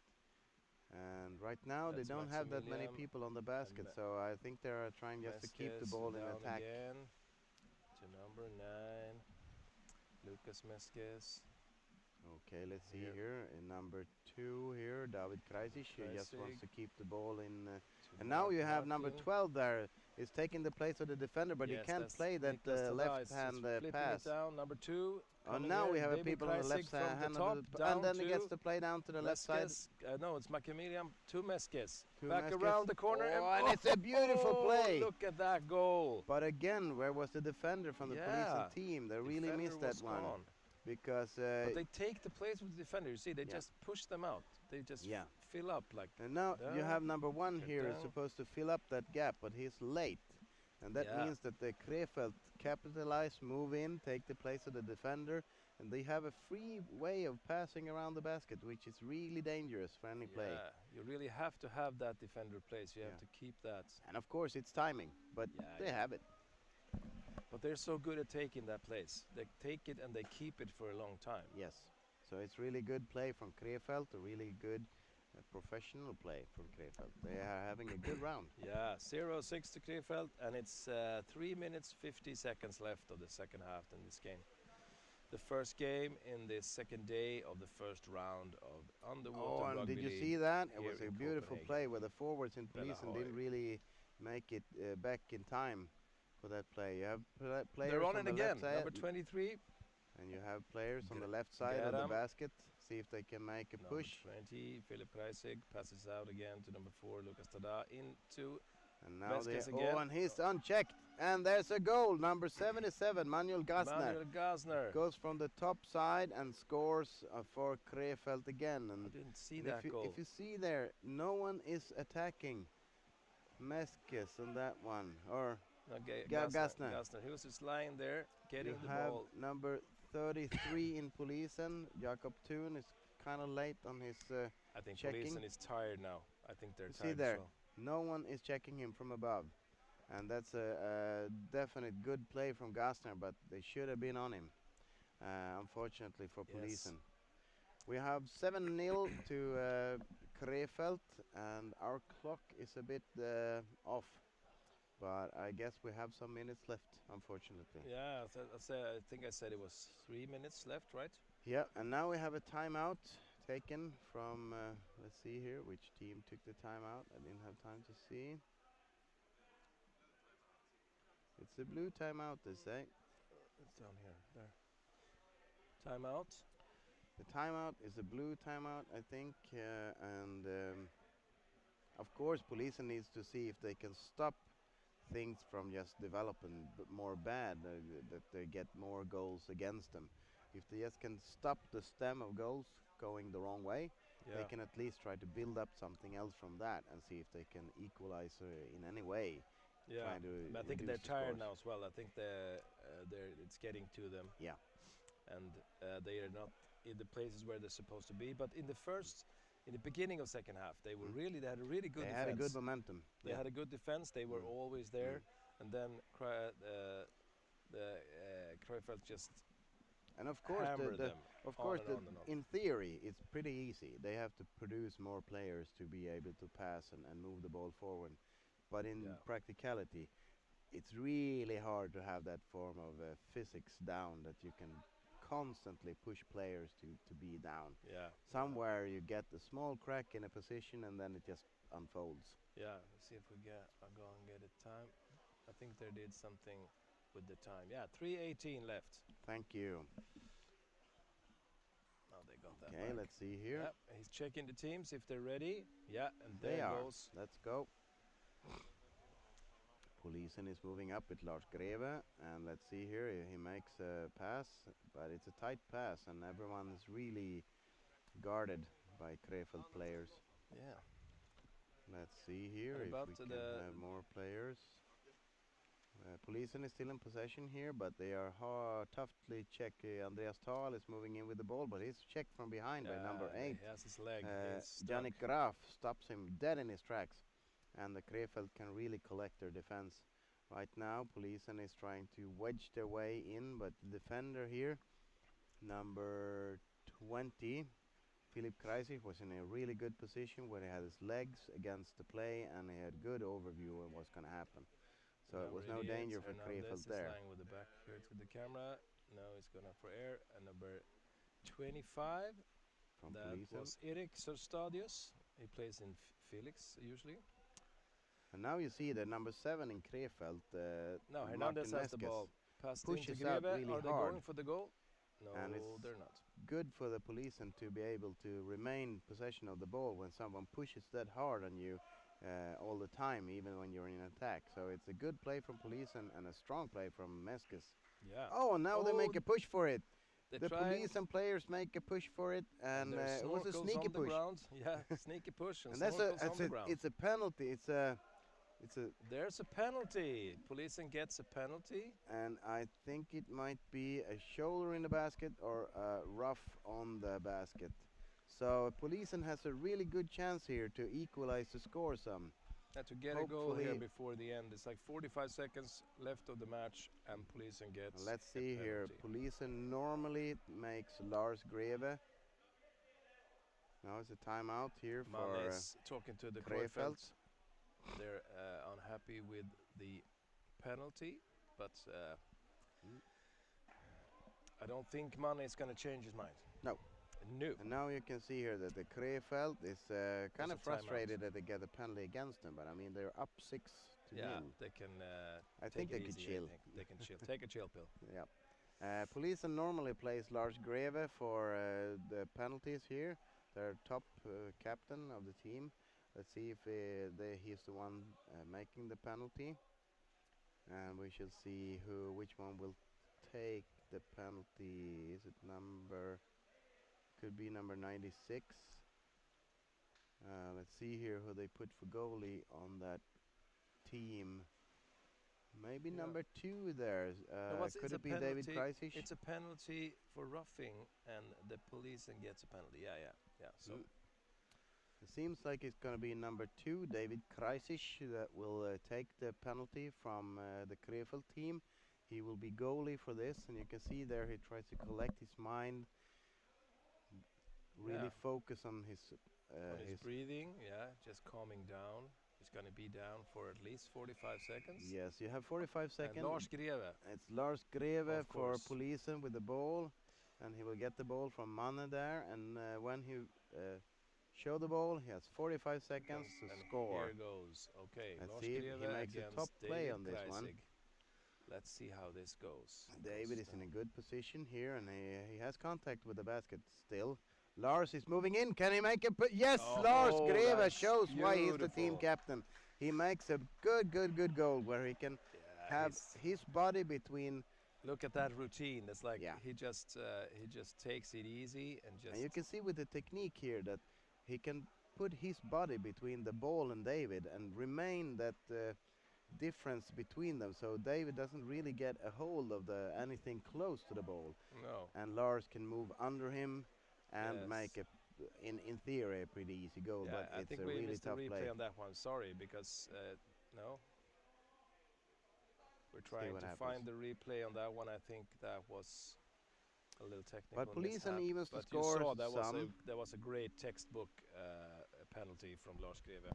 And right now they don't have that many people on the basket, so I think they're trying just to keep the ball in attack. Again to number 9, Lucas Meskes. Okay, let's see here. In number 2 here, David Kreisic just wants to keep the ball in. And now you have number 12 there. Is taking the place of the defender, but he can't play that left-hand pass. Down, number 2. Now we have people on the left hand, and then he gets to play down to the left side. No, it's Maximilian to Meskes. Back around the corner, and it's a beautiful play. Look at that goal! But again, where was the defender from the Polisen team? They really missed that one. Because but they take the place with the defender. You see, they just push them out. They just fill up like. And now you have number 1 here is supposed to fill up that gap, but he's late, and that means that the Krefeld capitalize, move in, take the place of the defender, and they have a free way of passing around the basket, which is really dangerous for any play. You really have to have that defender place. You have to keep that. And of course, it's timing, but they have it. But they're so good at taking that place. They take it and they keep it for a long time. Yes. So it's really good play from Krefeld, a really good professional play from Krefeld. They are having a good round. Yeah, 0-6 to Krefeld, and it's 3 minutes 50 seconds left of the second half in this game. The first game in the second day of the first round of Underwater Rugby League. Did you see that? It was a beautiful play where the forwards in Polisen didn't really make it back in time for that play. You have players They're on it again, number 23. And you have players on the left side of the basket. See if they can make a push. 20, Philip Kreisig passes out again to number 4, Lucas Tada, into and now and he's unchecked. And there's a goal. Number 77, Manuel Gasner. Goes from the top side and scores for Krefeld again. And I didn't see that goal. If you see there, no one is attacking Meskes on that one. Or Gasner. He was just lying there, getting the ball. Number 33 in Polisen, Jakob Thun, is kind of late on his I think checking. Polisen is tired now. I think they're tired. See there, no one is checking him from above. And that's a definite good play from Gasner, but they should have been on him, unfortunately for Polisen. We have 7-0 to Krefeld, and our clock is a bit off. But I guess we have some minutes left, unfortunately. Yeah, I think I said it was 3 minutes left, right? Yeah, and now we have a timeout taken from, let's see here, which team took the timeout. I didn't have time to see. It's a blue timeout, they say. It's down here, there. Timeout. The timeout is a blue timeout, I think, and of course, Polisen needs to see if they can stop things from just developing more bad, that they get more goals against them. If they just can stop the stem of goals going the wrong way, they can at least try to build up something else from that and see if they can equalize in any way. Yeah, but I think they're tired now as well. I think it's getting to them. Yeah, and they are not in the places where they're supposed to be. But in the beginning of second half, they had a really good defense. They had a good momentum. They had a good defense. They were always there, and then Krefeld just and of course hammered them. Of course, in theory, it's pretty easy. They have to produce more players to be able to pass and move the ball forward. But in practicality, it's really hard to have that form of physics down, that you can constantly push players to be down. Yeah. Somewhere you get a small crack in a position and then it just unfolds. Yeah, let's see if I'll go and get a time. I think they did something with the time. Yeah, 3:18 left. Thank you. Now they got that. Okay, let's see here. Yep, he's checking the teams if they're ready. Yeah, and they there are. Goes. Let's go. Polisen is moving up with Lars Greve, and let's see here, he makes a pass, but it's a tight pass, and everyone is really guarded by Krefeld players. Yeah. Let's see here if we can have more players. Polisen is still in possession here, but they are toughly checked. Andreas Thal is moving in with the ball, but he's checked from behind by number 8. He has his leg. Jannik Graf stops him dead in his tracks. And the Krefeld can really collect their defense. Right now, Polisen is trying to wedge their way in, but the defender here, number 20, Philip Kreisig, was in a really good position where he had his legs against the play and he had good overview of what's going to happen. So it was no danger for Krefeld there. Lying with the back here to the camera. Now he's going up for air. And number 25, from that Polisen was Erik Sörstadius. He plays in Felix usually. And now you see that number 7 in Krefeld, no, Hernandez has the ball. Pushes out really Are they hard. Going for the goal? No, and they're not. Good for the Polisen to be able to remain possession of the ball when someone pushes that hard on you all the time, even when you're in attack. So it's a good play from Polisen and a strong play from Meskes. Yeah. Oh, now they make a push for it. The Polisen players make a push for it, and it was a sneaky push. Yeah, sneaky push. And it's a penalty. There's a penalty. Polisen gets a penalty. And I think it might be a shoulder in the basket or a rough on the basket. So Polisen has a really good chance here to equalize the score some. To get a goal here before the end, it's like 45 seconds left of the match, and Polisen gets. Let's see here. Polisen normally makes Lars Greve. Now it's a timeout here for talking to the Krefeld. They're unhappy with the penalty, but I don't think Manne is going to change his mind. No. No. And now you can see here that the Krefeld is kind of frustrated that they get a penalty against them, but I mean they're up 6-0. Yeah, they can. I think they could chill. They can chill. Take a chill pill. Yeah. Polisen normally plays Lars Greve for the penalties here. Their top captain of the team. Let's see if he's the one making the penalty, and we shall see which one will take the penalty. Is it number? Could be number 96. Let's see here who they put for goalie on that team. Maybe number 2 there. Could it be David Kreisisch? It's a penalty for roughing, and the Polisen gets a penalty. Yeah. So it seems like it's going to be number 2, David Kreisisch, that will take the penalty from the Krefeld team. He will be goalie for this, and you can see there he tries to collect his mind, really focus on his breathing. Just calming down. He's going to be down for at least 45 seconds. Yes, you have 45 seconds. And Lars Greve. It's Lars Greve for Polisen with the ball, and he will get the ball from Manne there. And when he show the ball, he has 45 seconds to score. Here goes. Okay, Let's see if he makes a top play on this one. Let's see how this goes. David is in a good position here, and he has contact with the basket still. Lars is moving in. Can he make it? Yes, Lars Greve shows why he's the team captain. He makes a good goal where he can have his body between. Look at that routine. It's like he just takes it easy and just. And you can see with the technique here that he can put his body between the ball and David and remain that difference between them, so David doesn't really get a hold of anything close to the ball. No. And Lars can move under him and make in theory a pretty easy goal, but it's a really tough play. I think we missed the replay on that one. Sorry, because no. We're trying to find the replay on that one. I think that was a little technical. But Polisen even but scored you saw that was a great textbook penalty from Lars Greve.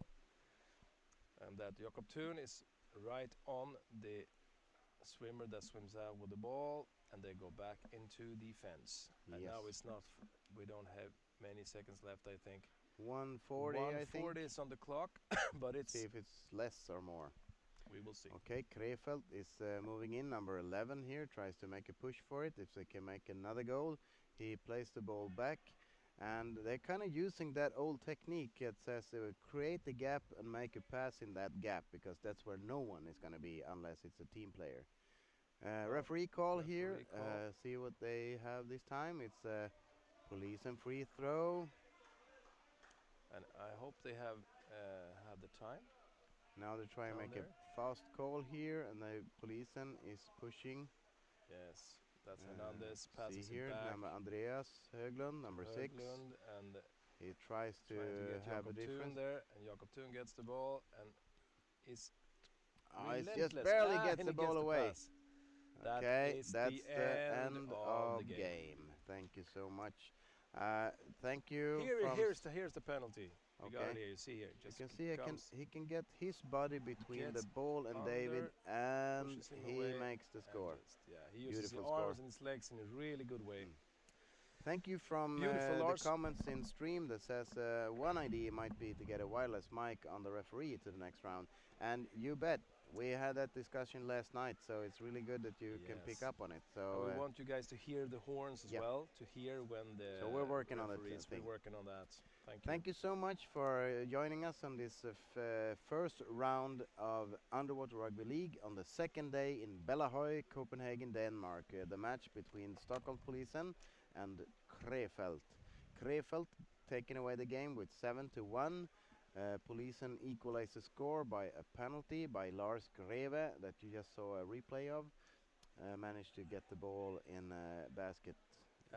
And that Jakob Thun is right on the swimmer that swims out with the ball, and they go back into defense. And now it's not. We don't have many seconds left, I think. 1:40, I think. 1:40 is on the clock, but it's. See if it's less or more. We will see. Okay, Krefeld is moving in. Number 11 here tries to make a push for it. If they can make another goal, he plays the ball back. And they're kind of using that old technique that says they will create a gap and make a pass in that gap, because that's where no one is going to be unless it's a team player. Referee call here. See what they have this time. It's a Polisen free throw. And I hope they have had the time. Now they're trying to make a fast call here, and the Polisen is pushing. Yes. That's Hernandez passes see here, it back. Number Andreas Höglund, number 6. And he tries to have a difference there, and Jakob Thun gets the ball and is he just barely gets the ball away. Okay, that's the end of the game. Thank you so much. Thank you. Here's the penalty. Okay. You see here. Just you can see he can get his body between the ball and David, and he makes the score. He uses his arms and his legs in a really good way. Thank you from the comments in stream that says one idea might be to get a wireless mic on the referee to the next round. And you bet, we had that discussion last night, so it's really good that you can pick up on it. So we want you guys to hear the horns as well, to hear when the so we're working on it. We're working on that. Thank you so much for joining us on this first round of Underwater Rugby League on the second day in Bellahøj, Copenhagen, Denmark. The match between Stockholm Polisen and Krefeld. Krefeld taking away the game with 7-1. Polisen equalized the score by a penalty by Lars Greve that you just saw a replay of. Managed to get the ball in a basket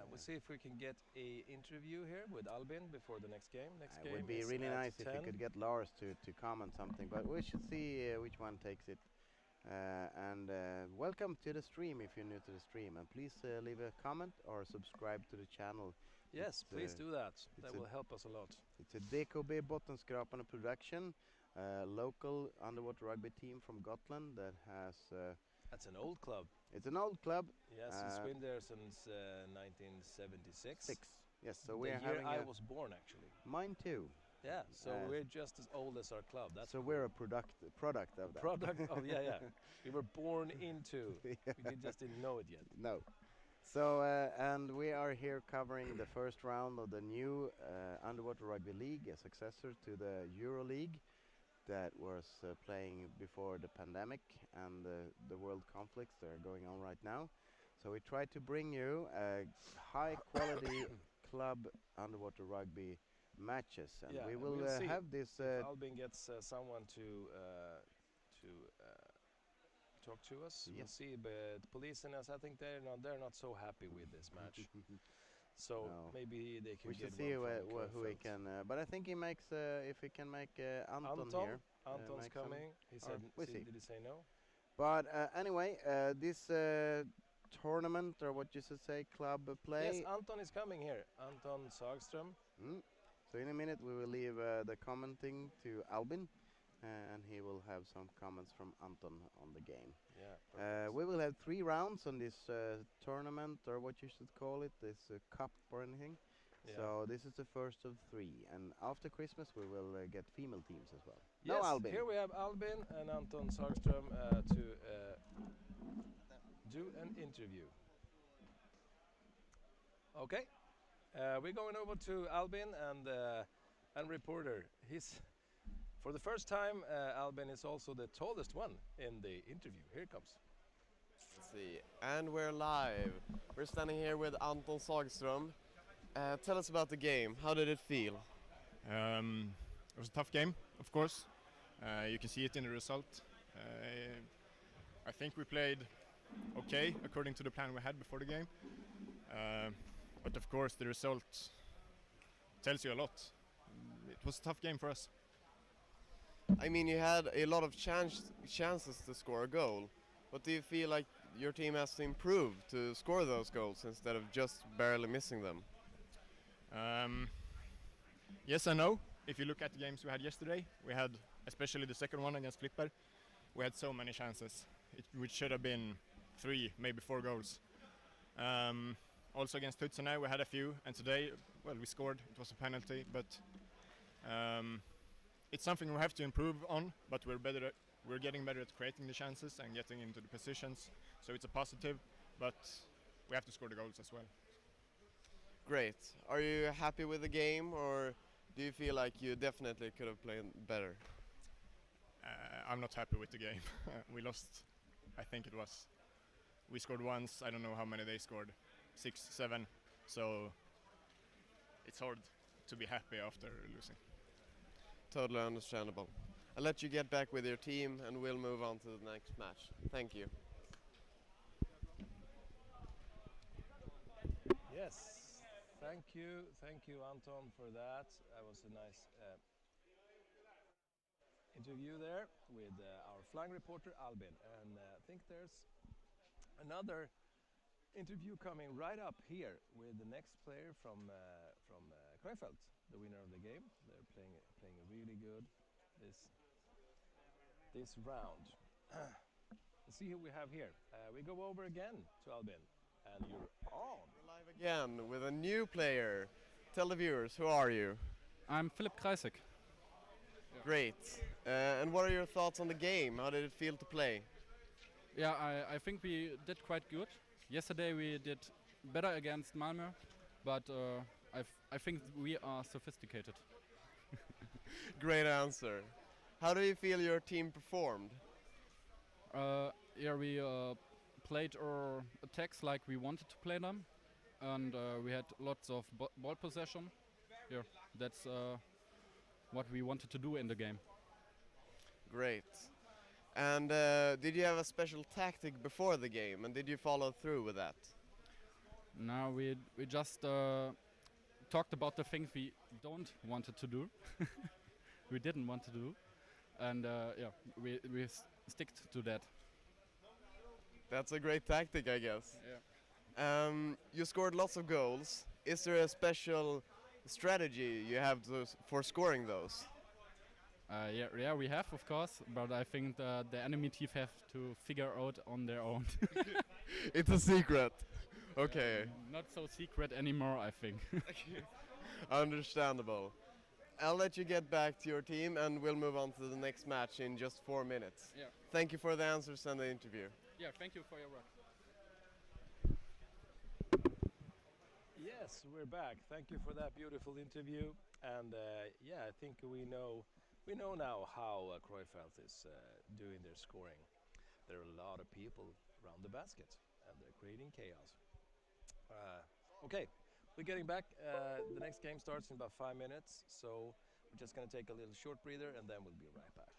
We'll see if we can get an interview here with Albin before the next game. It would be really nice if we could get Lars to comment something, but we should see which one takes it. And welcome to the stream if you're new to the stream, and please leave a comment or subscribe to the channel. Yes, please do that. That will help us a lot. It's a DKB bottenskrapande production, local underwater rugby team from Gotland that has... That's an old club. It's an old club. Yes, it's been there since 1976. Yes, so we're having I was born, actually. Mine too. Yeah, so we're just as old as our club. That's so we're a product of that. Product of, yeah. We were born into. Yeah. We just didn't know it yet. No. So, and we are here covering the first round of the new Underwater Rugby League, a successor to the EuroLeague that was playing before the pandemic and the world conflicts that are going on right now. So we try to bring you high quality club underwater rugby matches, and we will have this. If Albin gets someone to talk to us, we'll see. But Polisen, I think they're not so happy with this match. So maybe they can. We should see who he can. But I think he makes. If he can make Anton here. Anton's coming. He said. Did he say no? But anyway, this tournament, or what you should say, club play. Yes, Anton is coming here. Anton Sagström. So in a minute we will leave the commenting to Albin, and he will have some comments from Anton on the game. Yeah. We will have 3 rounds on this tournament, or what you should call it, this cup or anything. Yeah. So this is the first of 3, and after Christmas we will get female teams as well. Yes, no, Albin. Here we have Albin and Anton Sagström to do an interview. Okay. We're going over to Albin and reporter. For the first time, Albin is also the tallest one in the interview. Here it comes. Let's see, and we're live. We're standing here with Anton Sagström. Tell us about the game. How did it feel? It was a tough game, of course. You can see it in the result. I think we played okay according to the plan we had before the game. But of course the result tells you a lot. It was a tough game for us. I mean, you had a lot of chances to score a goal. But do you feel like your team has to improve to score those goals instead of just barely missing them? Yes and no. If you look at the games we had yesterday, we had, especially the second one against Flipper, we had so many chances. Which should have been 3, maybe 4 goals. Also against Tutsunai we had a few, and today, well, we scored. It was a penalty, but it's something we have to improve on. But we're getting better at creating the chances and getting into the positions. So it's a positive, but we have to score the goals as well. Great. Are you happy with the game, or do you feel like you definitely could have played better? I'm not happy with the game. We lost, I think it was. We scored once, I don't know how many they scored, 6, 7. So it's hard to be happy after losing. Totally understandable. I'll let you get back with your team and we'll move on to the next match. Thank you. Yes. Thank you, Anton, for that. That was a nice interview there with our flying reporter Albin. And I think there's another interview coming right up here with the next player from Krefeld, the winner of the game. They're playing really good this round. Let's see who we have here. We go over again to Albin, and you're on. We're live again with a new player. Tell the viewers, who are you? I'm Philip Kreisek. Great. And what are your thoughts on the game? How did it feel to play? Yeah, I think we did quite good. Yesterday we did better against Malmö, but I think we are sophisticated. Great answer. How do you feel your team performed? Yeah, we played our attacks like we wanted to play them, and we had lots of ball possession. Yeah, that's what we wanted to do in the game. Great. And did you have a special tactic before the game, and did you follow through with that? No, we just talked about the things we don't wanted to do. We didn't want to do, and yeah, we stick to that. That's a great tactic, I guess. Yeah. You scored lots of goals. Is there a special strategy you have for scoring those? Yeah, we have, of course, but I think the enemy team have to figure out on their own. It's a secret. Okay. Not so secret anymore, I think. Understandable. I'll let you get back to your team and we'll move on to the next match in just 4 minutes. Yeah. Thank you for the answers and the interview. Yeah, thank you for your work. Yes, we're back. Thank you for that beautiful interview. And yeah, I think we know now how Krefeld is doing their scoring. There are a lot of people around the basket, and they're creating chaos. Okay, we're getting back. The next game starts in about 5 minutes, so we're just going to take a little short breather, and then we'll be right back.